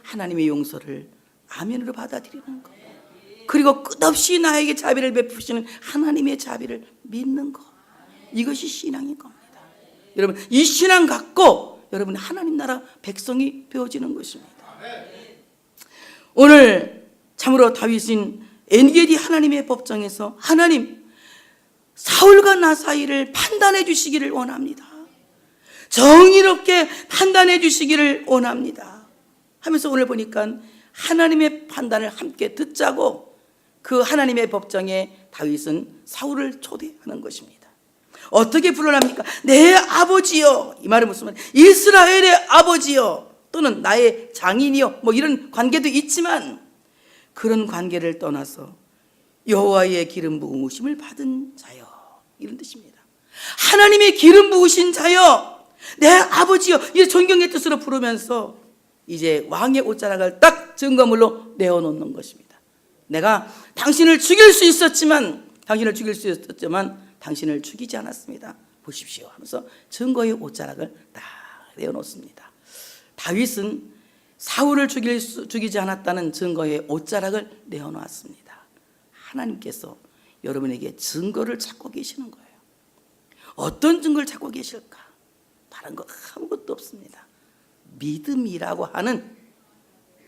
하나님의 용서를 아멘으로 받아들이는 것, 그리고 끝없이 나에게 자비를 베푸시는 하나님의 자비를 믿는 것, 이것이 신앙인 겁니다. 여러분, 이 신앙 갖고 여러분 하나님 나라 백성이 되어지는 것입니다. 오늘 참으로 다윗은 엔게디 하나님의 법정에서 하나님, 사울과 나 사이를 판단해 주시기를 원합니다. 정의롭게 판단해 주시기를 원합니다 하면서 오늘 보니까 하나님의 판단을 함께 듣자고 그 하나님의 법정에 다윗은 사울을 초대하는 것입니다. 어떻게 불러납니까? 내 아버지여. 이 말은 무슨 말이에요? 이스라엘의 아버지여, 또는 나의 장인이여, 뭐 이런 관계도 있지만 그런 관계를 떠나서 여호와의 기름 부으심을 받은 자여, 이런 뜻입니다. 하나님의 기름 부으신 자여, 내 아버지여, 이 존경의 뜻으로 부르면서 이제 왕의 옷자락을 딱 증거물로 내어놓는 것입니다. 내가 당신을 죽일 수 있었지만 당신을 죽이지 않았습니다. 보십시오 하면서 증거의 옷자락을 딱 내어놓습니다. 다윗은 사울을 죽이지 않았다는 증거의 옷자락을 내어놓았습니다. 하나님께서 여러분에게 증거를 찾고 계시는 거예요. 어떤 증거를 찾고 계실까? 다른 거 아무것도 없습니다. 믿음이라고 하는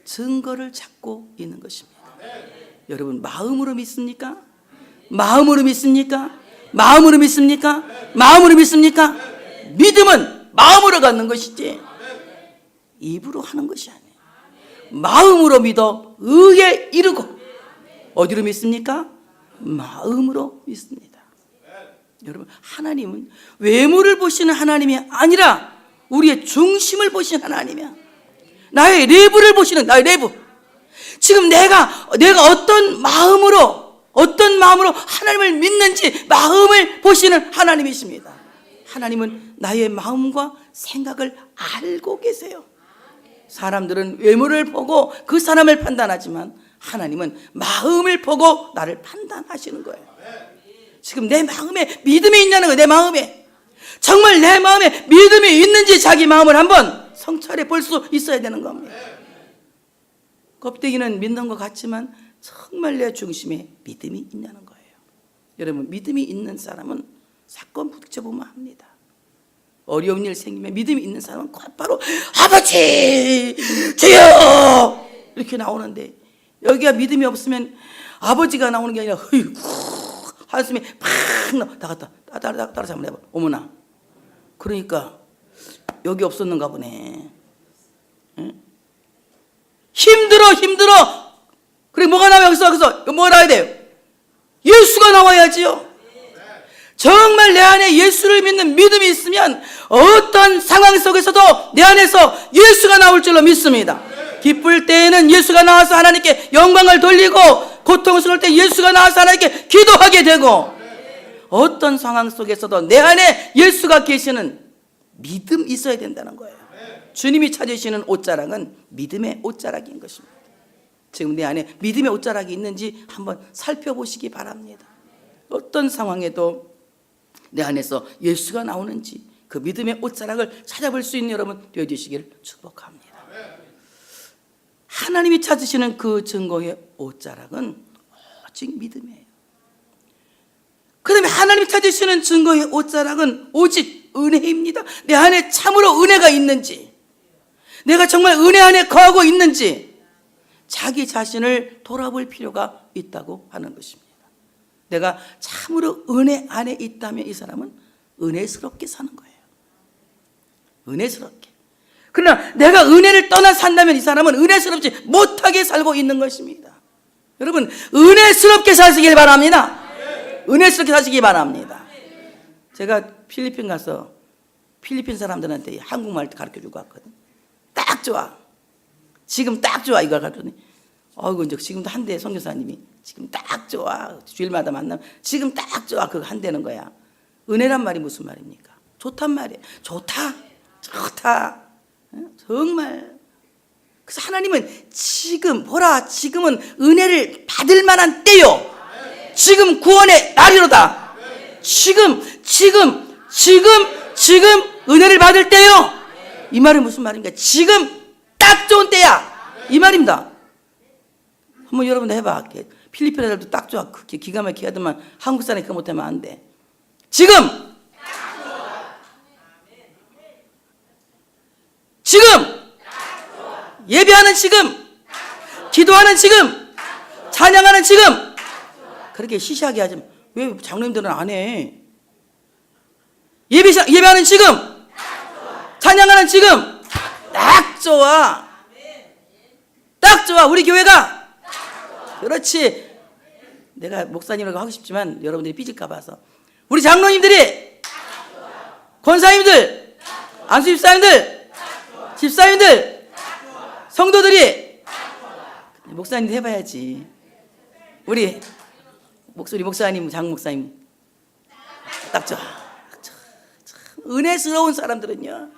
증거를 찾고 있는 것입니다. 여러분 마음으로 믿습니까? 마음으로 믿습니까? 마음으로 믿습니까? 마음으로 믿습니까? 믿음은 마음으로 갖는 것이지 입으로 하는 것이 아니에요. 마음으로 믿어 의에 이르고 어디로 믿습니까? 마음으로 믿습니다. 여러분 하나님은 외모를 보시는 하나님이 아니라 우리의 중심을 보시는 하나님이야. 나의 내부를 보시는 나의 내부. 지금 내가 어떤 마음으로 하나님을 믿는지 마음을 보시는 하나님이십니다. 하나님은 나의 마음과 생각을 알고 계세요. 사람들은 외모를 보고 그 사람을 판단하지만 하나님은 마음을 보고 나를 판단하시는 거예요. 지금 내 마음에 믿음이 있냐는 거예요. 내 마음에 정말 내 마음에 믿음이 있는지 자기 마음을 한번 성찰해 볼 수 있어야 되는 겁니다. 껍데기는 믿는 것 같지만 정말 내 중심에 믿음이 있냐는 거예요. 여러분 믿음이 있는 사람은 사건 부딪혀보면 합니다. 어려운 일 생기면 믿음이 있는 사람은 곧바로 아버지 주여 이렇게 나오는데 여기가 믿음이 없으면 아버지가 나오는 게 아니라 한숨이 팍 나갔다 따라 한번 해봐. 어머나 그러니까 여기 없었는가 보네. 응? 힘들어. 그래 뭐가 나와요? 여기서 뭐가 나와야 돼요? 예수가 나와야지요. 정말 내 안에 예수를 믿는 믿음이 있으면 어떤 상황 속에서도 내 안에서 예수가 나올 줄로 믿습니다. 기쁠 때에는 예수가 나와서 하나님께 영광을 돌리고 고통스러울 때 예수가 나와서 하나님께 기도하게 되고 어떤 상황 속에서도 내 안에 예수가 계시는 믿음이 있어야 된다는 거예요. 주님이 찾으시는 옷자락은 믿음의 옷자락인 것입니다. 지금 내 안에 믿음의 옷자락이 있는지 한번 살펴보시기 바랍니다. 어떤 상황에도 내 안에서 예수가 나오는지 그 믿음의 옷자락을 찾아볼 수 있는 여러분 되어주시기를 축복합니다. 하나님이 찾으시는 그 증거의 옷자락은 오직 믿음이에요. 그 다음에 하나님이 찾으시는 증거의 옷자락은 오직 은혜입니다. 내 안에 참으로 은혜가 있는지, 내가 정말 은혜 안에 거하고 있는지 자기 자신을 돌아볼 필요가 있다고 하는 것입니다. 내가 참으로 은혜 안에 있다면 이 사람은 은혜스럽게 사는 거예요. 은혜스럽게. 그러나 내가 은혜를 떠나 산다면 이 사람은 은혜스럽지 못하게 살고 있는 것입니다. 여러분 은혜스럽게 사시길 바랍니다. 은혜스럽게 사시기 바랍니다. 제가 필리핀 가서 필리핀 사람들한테 한국말 가르쳐주고 왔거든. 딱 좋아. 지금 딱 좋아. 이걸 가르쳤더니 이제 지금도 한대 선교사님이 지금 딱 좋아. 주일마다 만나면 지금 딱 좋아. 그거 한대는 거야. 은혜란 말이 무슨 말입니까? 좋단 말이에요. 좋다. 정말. 그래서 하나님은 지금은 은혜를 받을 만한 때요. 지금 구원의 날이로다. 지금 은혜를 받을 때요. 이 말은 무슨 말입니까? 지금 딱 좋은 때야. 이 말입니다. 한번 여러분 해봐. 필리핀 애들도 딱 좋아. 그렇게 기가 막히게 하더만 한국 사람이 그거 못하면 안 돼. 지금 예배하는 지금, 기도하는 지금, 찬양하는 지금. 그렇게 시시하게 하지 마. 왜 장로님들은 안 해? 예배하는 지금, 찬양하는 지금. 딱 좋아. 딱 좋아. 우리 교회가. 그렇지. 내가 목사님이라고 하고 싶지만 여러분들이 삐질까 봐서. 우리 장로님들이, 권사님들, 집사님들, 성도들이, 목사님도 해봐야지. 우리 목사님, 장 목사님 딱 좋아. 은혜스러운 사람들은요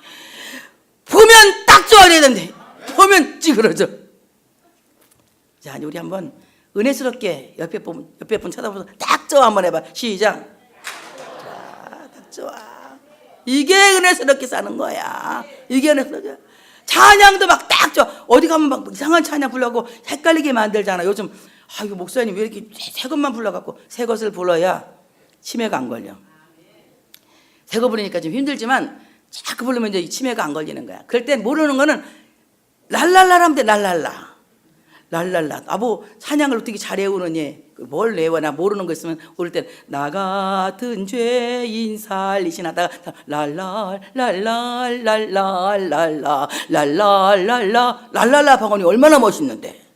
보면 딱 좋아야 되는데 보면 찌그러져. 자, 우리 한번 은혜스럽게 옆에 분 쳐다보면서 딱 좋아 한번 해봐. 시작. 자, 딱 좋아. 이게 은혜스럽게 사는 거야. 이게 은혜스럽게. 찬양도 막 딱 좋아. 어디 가면 막 이상한 찬양 불러고 헷갈리게 만들잖아. 요즘 이거 목사님 왜 이렇게 새 것만 불러갖고 새 것을 불러야 치매가 안 걸려. 새 거 부르니까 좀 힘들지만 자꾸 부르면 이제 치매가 안 걸리는 거야. 그럴 땐 모르는 거는 랄랄라 하면 돼. 랄랄라. 랄랄라. 뭐 찬양을 어떻게 잘 외우느니? 뭘 외워? 나 모르는 거 있으면 오를 땐 나 같은 죄인 살리신 하다가 랄랄랄랄랄랄랄라 랄랄랄라 랄랄라 방언이 얼마나 멋있는데.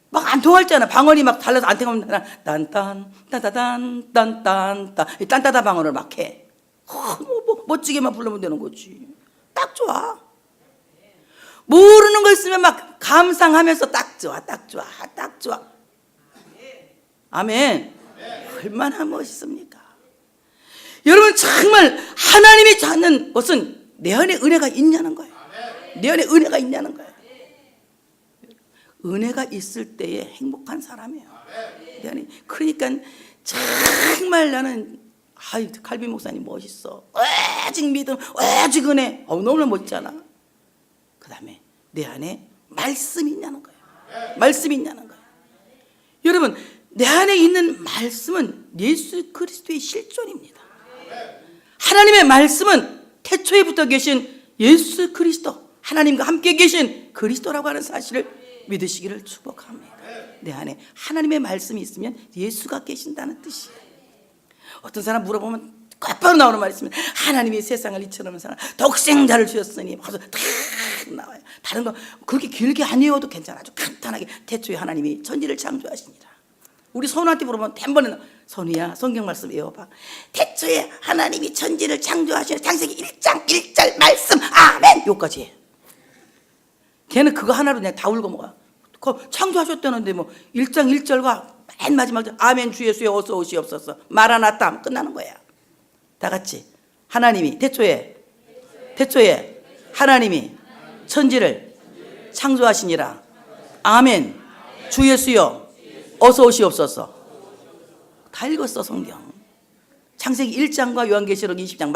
막 안 통할잖아. 방언이 막 달라서 안 통하면 딴딴 따다단 딴딴 딴따다 방언을 막 해. 뭐 멋지게만 불러면 되는 거지. 딱 좋아. 모르는 거 있으면 막 감상하면서 딱 좋아, 딱 좋아, 딱 좋아. 아멘. 얼마나 멋있습니까? 여러분 정말 하나님이 찾는 것은 내 안에 은혜가 있냐는 거예요. 내 안에 은혜가 있냐는 거예요. 은혜가 있을 때에 행복한 사람이에요. 내 안에. 그러니까 정말 나는 칼빈 목사님 멋있어. 오직 믿음, 오직 은혜. 너무나 멋있잖아. 그 다음에 내 안에 말씀이 있냐는 거예요. 말씀이 있냐는 거예요. 여러분 내 안에 있는 말씀은 예수 그리스도의 실존입니다. 하나님의 말씀은 태초에 붙어 계신 예수 그리스도, 하나님과 함께 계신 그리스도라고 하는 사실을 믿으시기를 축복합니다. 내 안에 하나님의 말씀이 있으면 예수가 계신다는 뜻이에요. 어떤 사람 물어보면 곧바로 나오는 말이 있으면 하나님이 세상을 이처럼 사랑 독생자를 주셨으니 하면서 다 나와요. 다른 거 그렇게 길게 안 외워도 괜찮아. 아주 간단하게 태초에 하나님이 천지를 창조하시니라. 우리 선우한테 물어보면 단번에 선우야 성경 말씀 외워봐. 태초에 하나님이 천지를 창조하시니 창세기 1장 1절 말씀 아멘 요까지 해. 걔는 그거 하나로 그냥 다 울고 먹어. 창조하셨다는데 뭐 1장 1절과 맨 마지막 절 아멘 주 예수여 어서 오시옵소서 마라나타 하면 끝나는 거야. 다 같이 하나님이 태초에 하나님이 천지를 창조하시니라 아멘 주 예수여 어서 오시옵소서. 다 읽었어 성경. 창세기 1장과 요한계시록 20장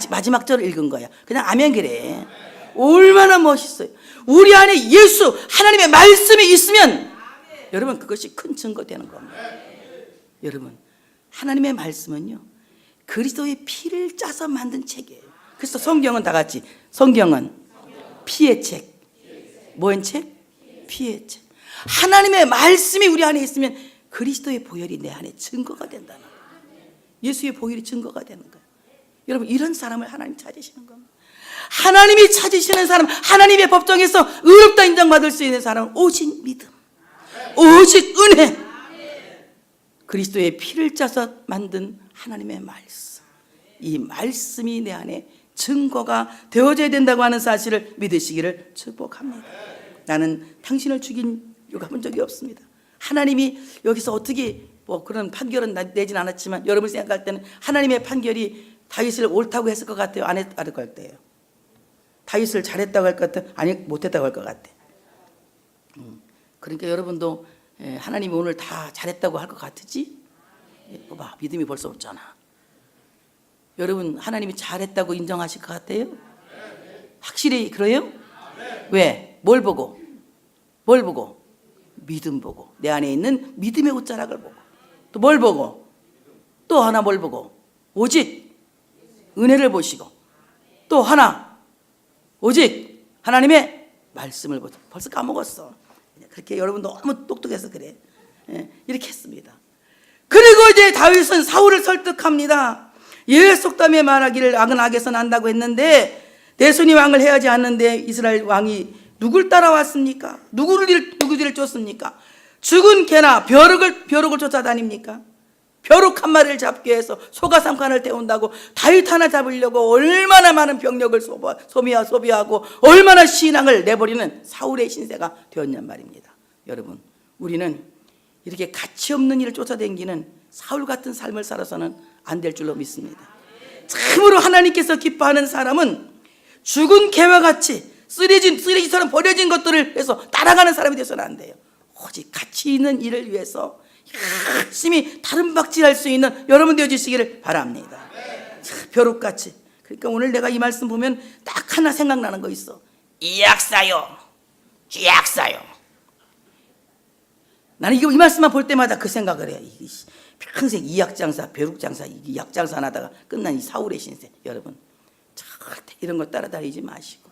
마지막 절을 읽은 거야. 그냥 아멘 그래. 얼마나 멋있어요. 우리 안에 예수 하나님의 말씀이 있으면 여러분 그것이 큰 증거 되는 겁니다. 여러분 하나님의 말씀은요 그리스도의 피를 짜서 만든 책이에요. 그래서 성경은 다 같이 성경은 피의 책. 뭐의 책? 피의 책. 하나님의 말씀이 우리 안에 있으면 그리스도의 보혈이 내 안에 증거가 된다는 거예요. 예수의 보혈이 증거가 되는 거예요. 여러분 이런 사람을 하나님 찾으시는 겁니다. 하나님이 찾으시는 사람, 하나님의 법정에서 의롭다 인정받을 수 있는 사람은 오직 믿음, 오직 은혜, 그리스도의 피를 짜서 만든 하나님의 말씀. 이 말씀이 내 안에 증거가 되어져야 된다고 하는 사실을 믿으시기를 축복합니다. 나는 당신을 죽이려고 한 적이 없습니다. 하나님이 여기서 어떻게 뭐 그런 판결은 내진 않았지만 여러분 생각할 때는 하나님의 판결이 다윗을 옳다고 했을 것 같아요? 안 했을 것 같아요? 다윗을 잘했다고 할 것 같아요? 아니 못했다고 할 것 같아요. 그러니까 여러분도 하나님이 오늘 다 잘했다고 할 것 같으지? 봐봐 믿음이 벌써 없잖아. 여러분 하나님이 잘했다고 인정하실 것 같아요? 확실히 그래요? 왜? 뭘 보고? 뭘 보고? 믿음 보고. 내 안에 있는 믿음의 옷자락을 보고. 또 뭘 보고? 또 하나 뭘 보고? 오직 은혜를 보시고. 또 하나 오직 하나님의 말씀을 보고. 벌써 까먹었어. 그렇게 여러분 너무 똑똑해서 그래. 이렇게 했습니다. 그리고 이제 다윗은 사울을 설득합니다. 예의 속담에 말하기를 악은 악에서 난다고 했는데 내 손이 왕을 해야지 않는데 이스라엘 왕이 누굴 따라왔습니까? 누구를 쫓습니까? 죽은 개나 벼룩을 쫓아다닙니까? 벼룩 한 마리를 잡기 위해서 소가 3칸을 태운다고 다윗 하나 잡으려고 얼마나 많은 병력을 소비하고 얼마나 신앙을 내버리는 사울의 신세가 되었냔 말입니다. 여러분 우리는 이렇게 가치 없는 일을 쫓아다니는 사울 같은 삶을 살아서는 안 될 줄로 믿습니다. 참으로 하나님께서 기뻐하는 사람은 죽은 개와 같이 쓰레기처럼 버려진 것들을 해서 따라가는 사람이 되어서는 안 돼요. 오직 가치 있는 일을 위해서 열심히 다른 박질할 수 있는 여러분 되어주시기를 바랍니다. 벼룩같이 그러니까 오늘 내가 이 말씀 보면 딱 하나 생각나는 거 있어. 이 약사요, 쥐약사요. 나는 이 말씀만 볼 때마다 그 생각을 해. 평생 이약장사, 벼룩장사, 이 약장사 하다가 끝난 이 사울의 신세. 여러분 절대 이런 거 따라다니지 마시고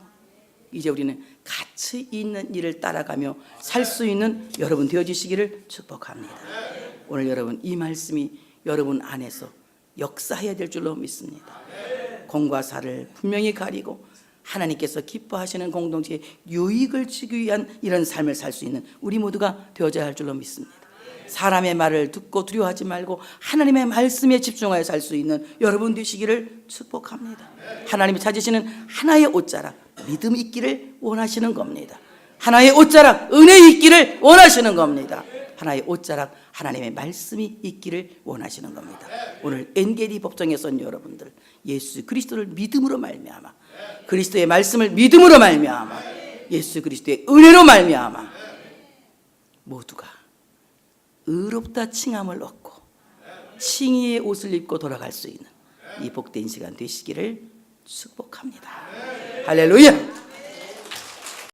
이제 우리는 가치 있는 일을 따라가며 살 수 있는 여러분 되어주시기를 축복합니다. 오늘 여러분 이 말씀이 여러분 안에서 역사해야 될 줄로 믿습니다. 공과 사를 분명히 가리고 하나님께서 기뻐하시는 공동체의 유익을 주기 위한 이런 삶을 살 수 있는 우리 모두가 되어져야 할 줄로 믿습니다. 사람의 말을 듣고 두려워하지 말고 하나님의 말씀에 집중하여 살 수 있는 여러분 되시기를 축복합니다. 하나님이 찾으시는 하나의 옷자락 믿음이 있기를 원하시는 겁니다. 하나의 옷자락 은혜 있기를 원하시는 겁니다. 하나의 옷자락 하나님의 말씀이 있기를 원하시는 겁니다. 오늘 엔게리 법정에 선 여러분들 예수 그리스도를 믿음으로 말미암아 그리스도의 말씀을 믿음으로 말미암아 예수 그리스도의 은혜로 말미암아 모두가 의롭다 칭함을 얻고 칭의의 옷을 입고 돌아갈 수 있는 이 복된 시간 되시기를 축복합니다. 할렐루야.